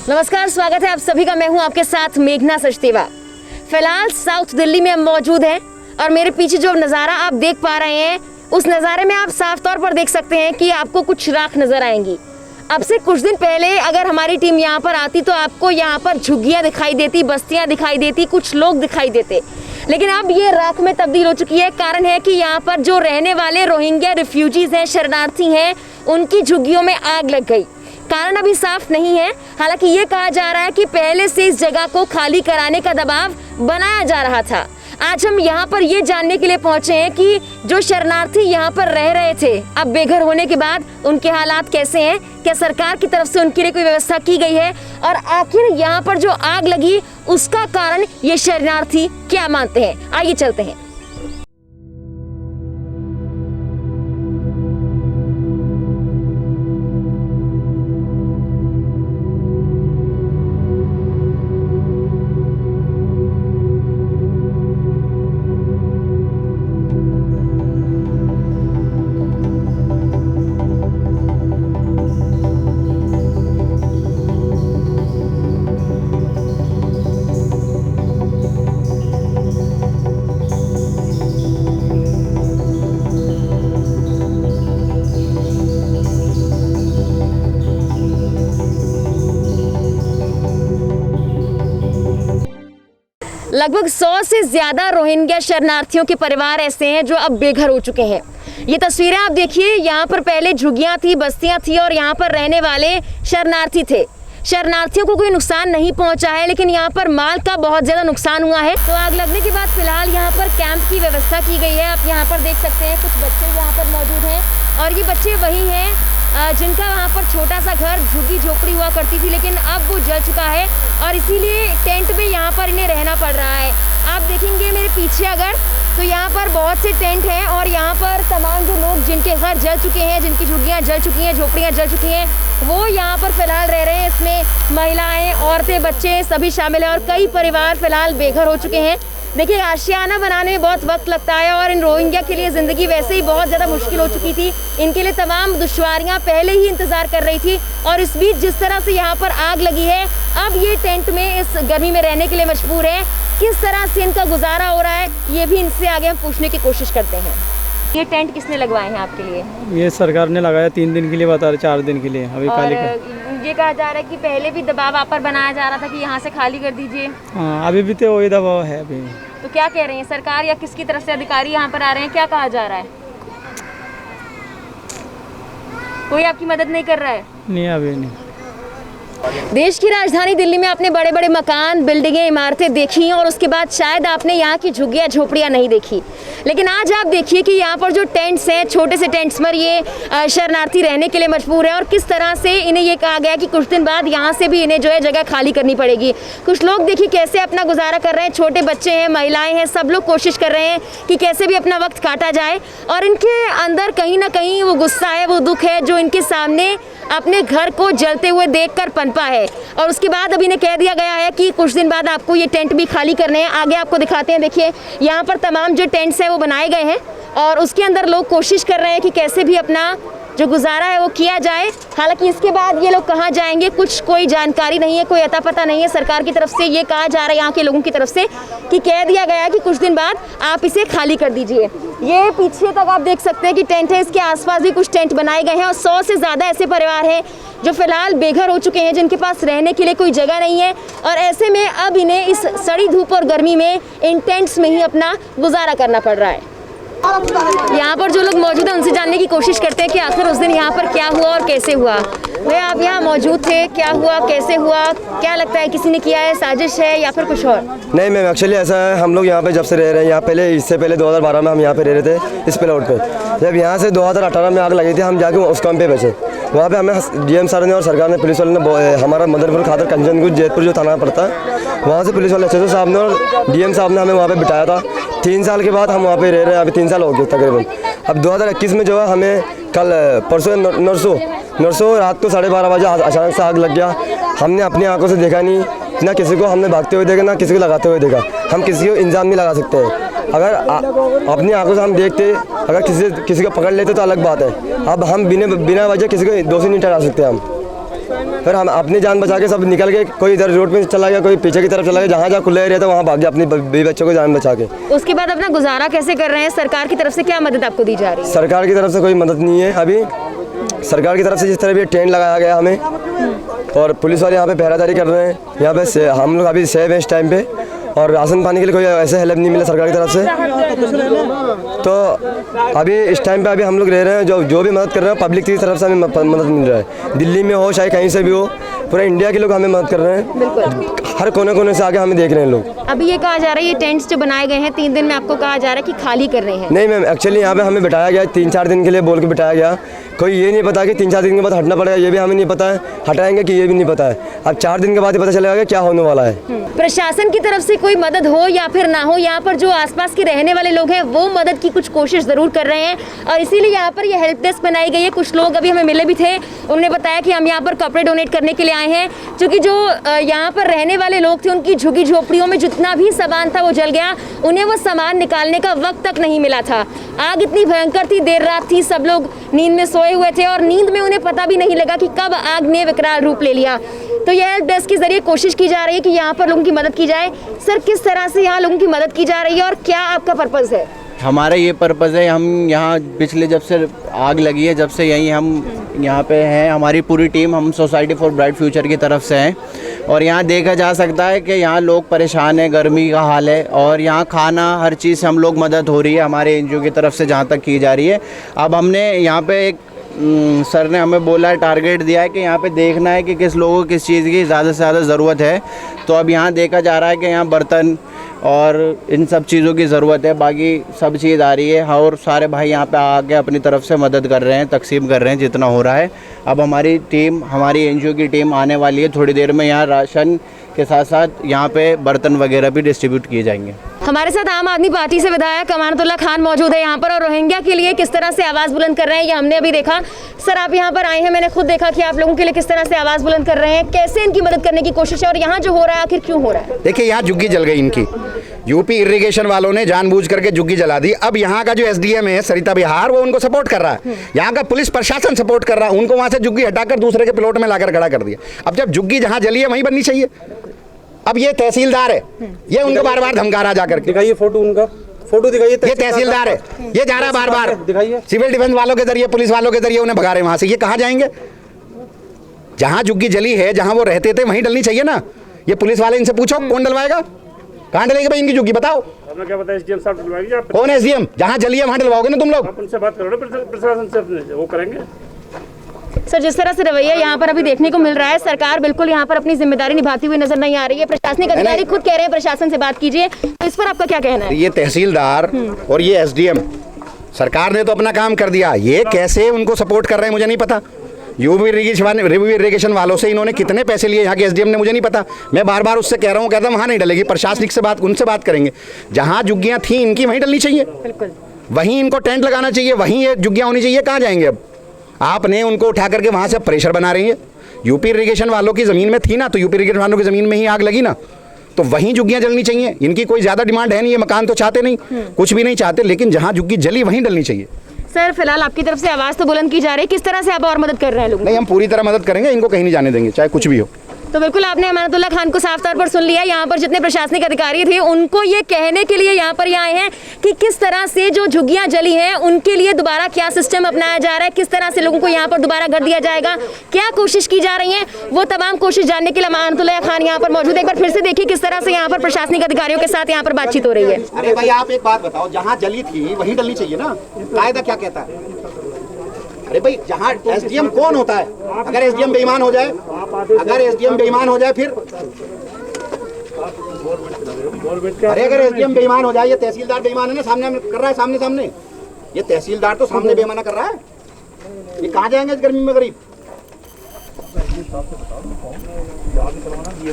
नमस्कार, स्वागत है आप सभी का। मैं हूं आपके साथ मेघना सचदेवा। फिलहाल साउथ दिल्ली में हम मौजूद हैं और मेरे पीछे जो नज़ारा आप देख पा रहे हैं उस नज़ारे में आप साफ तौर पर देख सकते हैं कि आपको कुछ राख नज़र आएंगी। अब से कुछ दिन पहले अगर हमारी टीम यहाँ पर आती तो आपको यहाँ पर झुग्गियाँ दिखाई देती, बस्तियाँ दिखाई देती, कुछ लोग दिखाई देते, लेकिन अब ये राख में तब्दील हो चुकी है। कारण है कि यहाँ पर जो रहने वाले रोहिंग्या रिफ्यूजीज हैं, शरणार्थी हैं, उनकी झुग्गियों में आग लग गई। कारण अभी साफ नहीं है। हालांकि ये कहा जा रहा है कि पहले से इस जगह को खाली कराने का दबाव बनाया जा रहा था। आज हम यहाँ पर ये जानने के लिए पहुँचे हैं कि जो शरणार्थी यहाँ पर रह रहे थे, अब बेघर होने के बाद उनके हालात कैसे हैं, क्या सरकार की तरफ से उनके लिए कोई व्यवस्था की गई है, और आखिर यहाँ पर जो आग लगी उसका कारण ये शरणार्थी क्या मानते हैं। आइए चलते हैं। लगभग 100 से ज़्यादा रोहिंग्या शरणार्थियों के परिवार ऐसे हैं जो अब बेघर हो चुके हैं। ये तस्वीरें आप देखिए, यहाँ पर पहले झुग्गियाँ थी, बस्तियाँ थी और यहाँ पर रहने वाले शरणार्थी थे। शरणार्थियों को कोई नुकसान नहीं पहुँचा है, लेकिन यहाँ पर माल का बहुत ज़्यादा नुकसान हुआ है। तो आग लगने के बाद फिलहाल यहाँ पर कैंप की व्यवस्था की गई है। आप यहाँ पर देख सकते हैं कुछ बच्चे यहाँ पर मौजूद हैं और ये बच्चे वही हैं जिनका वहाँ पर छोटा सा घर, झुग्गी झोपड़ी हुआ करती थी, लेकिन अब वो जल चुका है और इसीलिए टेंट में यहाँ पर इन्हें रहना पड़ रहा है। आप देखेंगे मेरे पीछे अगर, तो यहाँ पर बहुत से टेंट हैं और यहाँ पर तमाम जो लोग जिनके घर जल चुके हैं, जिनकी झुग्गियाँ जल चुकी हैं, झोपड़ियाँ जल चुकी हैं, वो यहाँ पर फिलहाल रह रहे हैं। इसमें महिलाएं, औरतें, बच्चे सभी शामिल हैं और कई परिवार फिलहाल बेघर हो चुके हैं। देखिए, आशियाना बनाने में बहुत वक्त लगता है और इन रोहिंग्या के लिए ज़िंदगी वैसे ही बहुत ज़्यादा मुश्किल हो चुकी थी। इनके लिए तमाम दुश्वारियाँ पहले ही इंतज़ार कर रही थी और इस बीच जिस तरह से यहाँ पर आग लगी है, अब ये टेंट में इस गर्मी में रहने के लिए मजबूर है। किस तरह से इनका गुजारा हो रहा है ये भी इनसे आगे हम पूछने की कोशिश करते हैं। ये टेंट किसने लगवाए हैं आपके लिए? ये सरकार ने लगाया, 3 दिन के लिए बता रहे, 4 दिन के लिए अभी खाली कर। ये कहा जा रहा है कि पहले भी दबाव आप पर बनाया जा रहा था कि यहाँ से खाली कर दीजिए। हाँ, अभी भी तो वही दबाव है अभी। तो क्या कह रहे हैं सरकार या किसकी तरफ से अधिकारी यहाँ पर आ रहे हैं, क्या कहा जा रहा है? कोई आपकी मदद नहीं कर रहा है? नहीं, अभी नहीं। देश की राजधानी दिल्ली में आपने बड़े बड़े मकान, बिल्डिंगें, इमारतें देखी हैं और उसके बाद शायद आपने यहाँ की झुग्गियाँ झोपड़ियाँ नहीं देखी, लेकिन आज आप देखिए कि यहाँ पर जो टेंट्स हैं, छोटे से टेंट्स पर ये शरणार्थी रहने के लिए मजबूर है और किस तरह से इन्हें ये कहा गया कि कुछ दिन बाद यहाँ से भी इन्हें जो है जगह खाली करनी पड़ेगी। कुछ लोग देखिए कैसे अपना गुजारा कर रहे हैं, छोटे बच्चे हैं, महिलाएं हैं, सब लोग कोशिश कर रहे हैं कि कैसे भी अपना वक्त काटा जाए और इनके अंदर कहीं ना कहीं वो गुस्सा है, वो दुख है जो इनके सामने अपने घर को जलते हुए देखकर पनपा है। और उसके बाद अभी इन्हें कह दिया गया है कि कुछ दिन बाद आपको ये टेंट भी खाली करने हैं। आगे आपको दिखाते हैं। देखिए, यहाँ पर तमाम जो टेंट्स हैं वो बनाए गए हैं और उसके अंदर लोग कोशिश कर रहे हैं कि कैसे भी अपना जो गुजारा है वो किया जाए। हालांकि इसके बाद ये लोग कहाँ जाएंगे कुछ कोई जानकारी नहीं है, कोई अता पता नहीं है। सरकार की तरफ से ये कहा जा रहा है यहाँ के लोगों की तरफ से कि कह दिया गया है कि कुछ दिन बाद आप इसे खाली कर दीजिए। ये पीछे तक आप देख सकते हैं कि टेंट है, इसके आसपास भी कुछ टेंट बनाए गए हैं और 100 से ज़्यादा ऐसे परिवार हैं जो फिलहाल बेघर हो चुके हैं, जिनके पास रहने के लिए कोई जगह नहीं है और ऐसे में अब इन्हें इस सड़ी धूप और गर्मी में इन टेंट्स में ही अपना गुजारा करना पड़ रहा है। यहाँ पर जो लोग मौजूद हैं उनसे जानने की कोशिश करते हैं कि आखिर उस दिन यहाँ पर क्या हुआ और कैसे हुआ। भैया, आप यहाँ मौजूद थे, क्या हुआ, कैसे हुआ, क्या लगता है किसी ने किया है, साजिश है या फिर कुछ और? नहीं मैम, एक्चुअली ऐसा है, हम लोग यहाँ पे जब से रह रहे हैं, यहाँ पहले इससे पहले 2012 में हम यहाँ पे रह रहे थे इस प्लॉट पे। जब यहाँ से 2018 में आग लगी थी, हम जाके उस काम पे बचे। वहाँ पे हमें डीएम सर ने और सरकार ने, पुलिस वाले ने, हमारा मदनपुर खातर कंचनगुंज जैतपुर जो थाना पड़ता है, वहाँ से पुलिस वाले एसएसओ साहब ने और डीएम साहब ने हमें वहाँ पे बिठाया था। 3 साल के बाद हम वहाँ पे रह रहे हैं, अभी 3 साल हो गए तकरीबन। अब 2021 में जो है हमें कल परसों नरसों रात को 12:30 बजे अचानक से आग लग गया। हमने अपनी आंखों से देखा नहीं, ना किसी को हमने भागते हुए देखा, ना किसी को लगाते हुए देखा। हम किसी को इंजाम नहीं लगा सकते हैं। अगर अपनी आंखों से हम देखते, अगर किसी को पकड़ लेते तो अलग बात है। अब हम बिना वजह किसी को दोषी नहीं ठहरा सकते हम। फिर हम अपनी जान बचा के सब निकल गए, कोई इधर रोड पे चला गया, कोई पीछे की तरफ चला गया, जहाँ जहाँ खुले एरिया था वहाँ भाग गया अपनी बीवी बच्चों को जान बचा के। उसके बाद अपना गुजारा कैसे कर रहे हैं? सरकार की तरफ से क्या मदद आपको दी जा रही है? सरकार की तरफ से कोई मदद नहीं है अभी। सरकार की तरफ से जिस तरह भी टेंट लगाया गया हमें, और पुलिस वाले यहाँ पे पहरादारी कर रहे हैं, यहाँ पे हम लोग अभी सेफ हैं इस टाइम पे, और राशन पानी के लिए कोई ऐसे हेल्प नहीं मिला सरकार की तरफ से। तो अभी इस टाइम पे अभी हम लोग रह रहे हैं, जो भी मदद कर रहे हैं पब्लिक की तरफ से हमें मदद मिल रहा है। दिल्ली में हो चाहे कहीं से भी हो, पूरा इंडिया के लोग हमें मदद कर रहे हैं, हर कोने कोने से आके हमें देख रहे हैं लोग। अभी ये कहा जा रहा है ये टेंट्स जो बनाए गए हैं 3 दिन में, आपको कहा जा रहा है कि खाली कर रहे हैं? नहीं मैम, एक्चुअली यहाँ पे हमें बिठाया गया 3-4 दिन के लिए बोल के बिठाया गया। कोई ये नहीं पता कि 3-4 दिन के बाद हटना पड़ेगा, ये भी हमें नहीं पता है, हटाएंगे कि ये भी नहीं पता है। अब 4 दिन के बाद ही पता चलेगा कि क्या होने वाला है। प्रशासन की तरफ से कोई मदद हो या फिर ना हो, यहाँ पर जो आसपास के रहने वाले लोग हैं वो मदद की कुछ कोशिश ज़रूर कर रहे हैं, और इसीलिए यहाँ पर ये हेल्प डेस्क बनाई गई है। कुछ लोग अभी हमें मिले भी थे, उन्होंने बताया कि हम यहाँ पर कपड़े डोनेट करने के लिए आए हैं, क्योंकि जो यहाँ पर रहने वाले लोग थे उनकी झुग्गी झोपड़ियों में जितना भी सामान था वो जल गया, उन्हें वो सामान निकालने का वक्त तक नहीं मिला था। आग इतनी भयंकर थी, देर रात थी, सब लोग नींद में सोए हुए थे और नींद में उन्हें पता भी नहीं लगा कि कब आग ने विकराल रूप ले लिया। तो यह हेल्प डेस्क के जरिए कोशिश की जा रही है कि यहाँ पर लोगों की मदद की जाए। सर, किस तरह से यहाँ लोगों की मदद की जा रही है और क्या आपका पर्पज़ है? हमारा ये पर्पज़ है, हम यहाँ पिछले जब से आग लगी है जब से यहीं हम यहाँ पे हैं, हमारी पूरी टीम हम सोसाइटी फॉर ब्राइट फ्यूचर की तरफ से हैं, और यहाँ देखा जा सकता है कि यहाँ लोग परेशान हैं, गर्मी का हाल है, और यहाँ खाना हर चीज़ से हम लोग मदद हो रही है हमारे एनजीओ की तरफ से जहाँ तक की जा रही है। अब हमने यहाँ पे एक सर ने हमें बोला है, टारगेट दिया है कि यहाँ पे देखना है कि किस लोगों को किस चीज़ की ज़्यादा से ज़्यादा ज़रूरत है। तो अब यहाँ देखा जा रहा है कि यहाँ बर्तन और इन सब चीज़ों की ज़रूरत है, बाकी सब चीज़ आ रही है, और सारे भाई यहाँ पे आके अपनी तरफ से मदद कर रहे हैं, तकसीम कर रहे हैं जितना हो रहा है। अब हमारी टीम, हमारी एनजीओ की टीम आने वाली है थोड़ी देर में, यहाँ राशन के साथ साथ यहाँ पे बर्तन वगैरह भी डिस्ट्रीब्यूट किए जाएंगे। हमारे साथ आम आदमी पार्टी से विधायक अमानतुल्लाह खान मौजूद है यहाँ पर, और रोहिंग्या के लिए किस तरह से आवाज़ बुलंद कर रहे हैं ये हमने अभी देखा। सर, आप यहाँ पर आए हैं, मैंने खुद देखा कि आप लोगों के लिए किस तरह से आवाज़ बुलंद कर रहे हैं, कैसे इनकी मदद करने की कोशिश है और यहाँ जो हो रहा है आखिर क्यों हो रहा है? देखिए, यहाँ झुग्गी जल गई इनकी, यूपी इरिगेशन वालों ने जानबूझ करके झुग्गी जला दी। अब यहाँ का जो एसडीएम है सरिता बिहार, वो उनको सपोर्ट कर रहा है, यहाँ का पुलिस प्रशासन सपोर्ट कर रहा है, उनको वहाँ से झुग्गी हटाकर दूसरे के प्लॉट में लाकर खड़ा कर दिया। अब जब झुग्गी जहाँ जली है वहीं बननी चाहिए। अब ये तहसीलदार है, ये उनको बार बार धमका रहा जाकर के। दिखाइए फोटो, उनका फोटो दिखाइए। ये तहसीलदार है, ये जा रहा है बार बार दिखाइए, सिविल डिफेंस वालों के जरिए, पुलिस वालों के जरिए उन्हें भगा रहे हैं वहां से। ये कहाँ जाएंगे? जहां झुग्गी जली है, जहां वो रहते थे वहीं डलनी चाहिए ना। ये पुलिस वाले, इनसे पूछो कौन डलवाएगा, कहाँ डलेगी भाई इनकी झुग्गी, बताओ। क्या पता एसडीएम साहब डलवाएंगे? कौन है एसडीएम? जहां जली है वहां डलवाओगे ना तुम लोग। आप उनसे बात करो, प्रशासन से वो करेंगे। सर, जिस तरह से रवैया यहाँ पर अभी देखने को मिल रहा है, सरकार बिल्कुल यहाँ पर अपनी जिम्मेदारी निभाती हुई नजर नहीं आ रही है। प्रशासनिक अधिकारी खुद कह रहे हैं प्रशासन से बात कीजिए, तो इस पर आपका क्या कहना है? ये तहसीलदार और ये एसडीएम, सरकार ने तो अपना काम कर दिया, ये कैसे उनको सपोर्ट कर रहे हैं मुझे नहीं पता। यूपी इरिगेशन वालों से इन्होंने कितने पैसे लिए यहाँ के एसडीएम ने मुझे नहीं पता। मैं बार बार उससे कह रहा हूँ, कहता वहाँ नहीं डलेगी, प्रशासनिक से बात, उनसे बात करेंगे। जहाँ झुग्गियाँ थी इनकी वहीं डलनी चाहिए, वहीं इनको टेंट लगाना चाहिए, वहीं ये झुग्गियाँ होनी चाहिए। कहाँ जाएंगे अब? आपने उनको उठा करके वहाँ से प्रेशर बना रही है। यूपी इरिगेशन वालों की ज़मीन में थी ना, तो यूपी इरिगेशन वालों की ज़मीन में ही आग लगी ना, तो वहीं झुग्गियाँ जलनी चाहिए। इनकी कोई ज़्यादा डिमांड है नहीं, ये मकान तो चाहते नहीं, कुछ भी नहीं चाहते, लेकिन जहाँ झुग्गी जली वहीं डलनी चाहिए। सर, फिलहाल आपकी तरफ से आवाज़ तो बुलंद की जा रही है, किस तरह से आप और मदद कर रहे हैं लोगों? नहीं, हम पूरी तरह मदद करेंगे, इनको कहीं नहीं जाने देंगे, चाहे कुछ भी हो। तो बिल्कुल आपने अमानतुल्लाह खान को साफ तौर पर सुन लिया। यहाँ पर जितने प्रशासनिक अधिकारी थे उनको ये कहने के लिए यहाँ पर आए हैं कि किस तरह से जो झुग्गियाँ जली हैं उनके लिए दोबारा क्या सिस्टम अपनाया जा रहा है, किस तरह से लोगों को यहाँ पर दोबारा घर दिया जाएगा, क्या कोशिश की जा रही है, वो तमाम कोशिश जानने के लिए अमानतुल्लाह खान यहाँ पर मौजूद है। एक बार फिर से देखिए किस तरह से यहाँ पर प्रशासनिक अधिकारियों के साथ यहाँ पर बातचीत हो रही है। अरे भाई, आप एक बात बताओ, जहाँ जली थी वहीं डलनी चाहिए ना, कायदा क्या कहता है? अरे भाई, जहाँ एसडीएम कौन होता है? अगर एसडीएम बेईमान हो जाए, अगर एसडीएम बेईमान हो जाए फिर, अरे अगर एसडीएम बेईमान हो जाए, ये तहसीलदार बेईमान है ना, सामने कर रहा है, सामने सामने ये तहसीलदार तो सामने बेईमाना कर रहा है। ये कहाँ जाएंगे इस गर्मी में गरीब?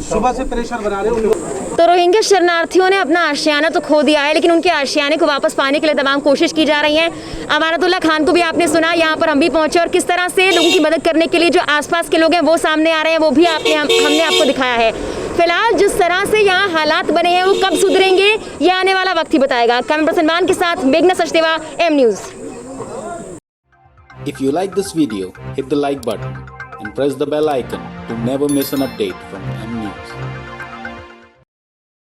सुबह से प्रेशर बना रहे हैं। तो रोहिंग्या शरणार्थियों ने अपना आशियाना तो खो दिया है, लेकिन उनके आशियाने को वापस पाने के लिए तमाम कोशिश की जा रही है। अमानतुल्लाह खान को भी आपने सुना, यहाँ पर हम भी पहुंचे और किस तरह से लोगों की मदद करने के लिए जो आसपास के लोग हैं वो सामने आ रहे हैं, वो भी हमने आपको दिखाया है। फिलहाल जिस तरह से यहाँ हालात बने हैं वो कब सुधरेंगे ये आने वाला वक्त ही बताएगा। कैमरा पर्सन मान के साथ मेघना Sachdeva, M news. If you like this video, hit the like button. and press the bell icon to never miss an update from M News.